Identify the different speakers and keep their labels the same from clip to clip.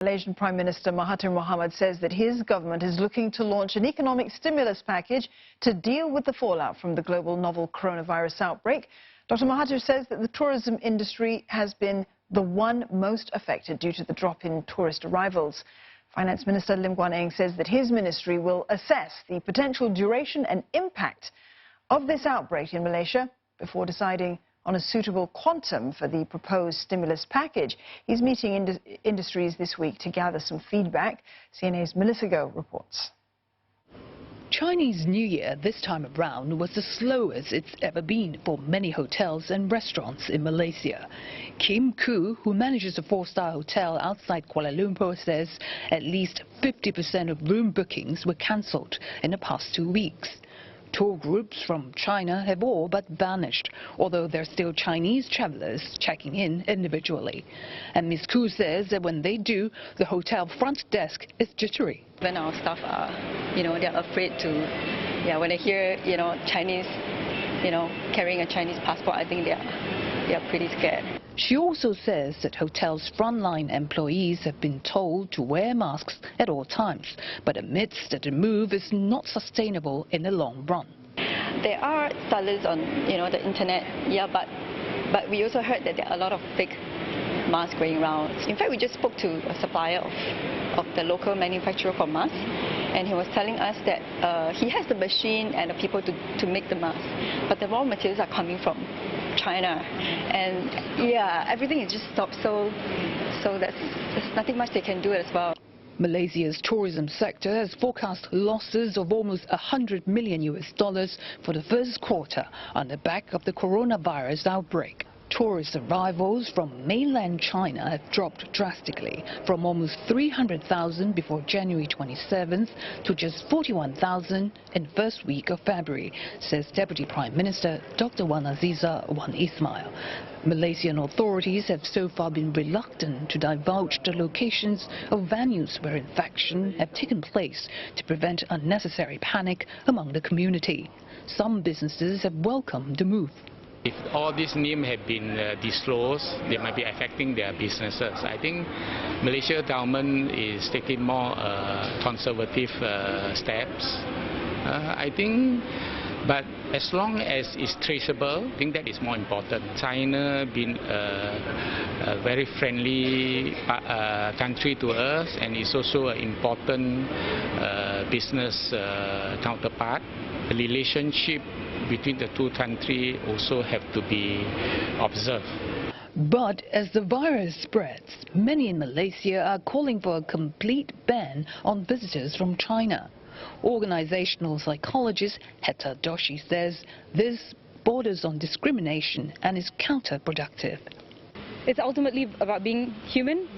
Speaker 1: Malaysian Prime Minister Mahathir Mohamad says that his government is looking to launch an economic stimulus package to deal with the fallout from the global novel coronavirus outbreak. Dr. Mahathir says that the tourism industry has been the one most affected due to the drop in tourist arrivals. Finance Minister Lim Guan Eng says that his ministry will assess the potential duration and impact of this outbreak in Malaysia before deciding on a suitable quantum for the proposed stimulus package. He's meeting industries this week to gather some feedback. CNA's Melissa Go reports.
Speaker 2: Chinese New Year this time around was the slowest it's ever been for many hotels and restaurants in Malaysia. Kim Koo, who manages a four-star hotel outside Kuala Lumpur, says at least 50% of room bookings were cancelled in the past 2 weeks. Tour groups from China have all but vanished, although there are still Chinese travelers checking in individually. And Ms. Koo says that when they do, the hotel front desk is jittery.
Speaker 3: When our staff are, they're afraid to, when they hear, Chinese, carrying a Chinese passport, I think they're pretty scared.
Speaker 2: She also says that hotels' frontline employees have been told to wear masks at all times, but admits that the move is not sustainable in the long run.
Speaker 3: There are sellers on, the internet, but we also heard that there are a lot of fake masks going around. In fact, we just spoke to a supplier of the local manufacturer for masks, and he was telling us that he has the machine and the people to make the masks, but the raw materials are coming from China, and everything is just stopped, so there's nothing much they can do as well.
Speaker 2: Malaysia's tourism sector has forecast losses of almost $100 million for the first quarter on the back of the coronavirus outbreak. Tourist arrivals from mainland China have dropped drastically from almost 300,000 before January 27th to just 41,000 in the first week of February, says Deputy Prime Minister Dr. Wan Azizah Wan Ismail. Malaysian authorities have so far been reluctant to divulge the locations of venues where infection have taken place to prevent unnecessary panic among the community. Some businesses have welcomed the move.
Speaker 4: If all these names have been disclosed, they might be affecting their businesses. I think Malaysia government is taking more conservative steps. But as long as it's traceable, I think that is more important. China being a very friendly country to us, and it's also an important business counterpart. The relationship between the two countries also have to be observed.
Speaker 2: But as the virus spreads, many in Malaysia are calling for a complete ban on visitors from China. Organizational psychologist Heta Doshi says this borders on discrimination and is counterproductive.
Speaker 5: It's ultimately about being human,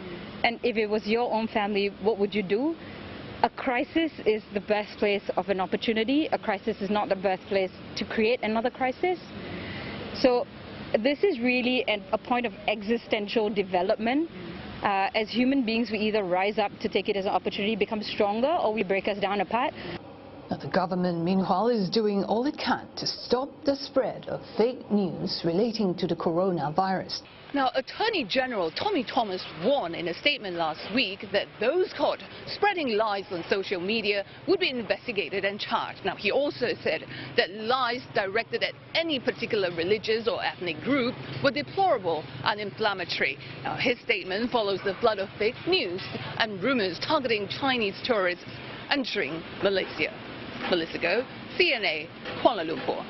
Speaker 5: and if it was your own family, what would you do? A crisis is the birthplace of an opportunity. A crisis is not the birthplace to create another crisis. So this is really a point of existential development. As human beings, we either rise up to take it as an opportunity, become stronger, or we break us down apart.
Speaker 2: Now, the government, meanwhile, is doing all it can to stop the spread of fake news relating to the coronavirus.
Speaker 6: Now, Attorney General Tommy Thomas warned in a statement last week that those caught spreading lies on social media would be investigated and charged. Now, he also said that lies directed at any particular religious or ethnic group were deplorable and inflammatory. Now, his statement follows the flood of fake news and rumors targeting Chinese tourists entering Malaysia. Melissa Go, CNA, Kuala Lumpur.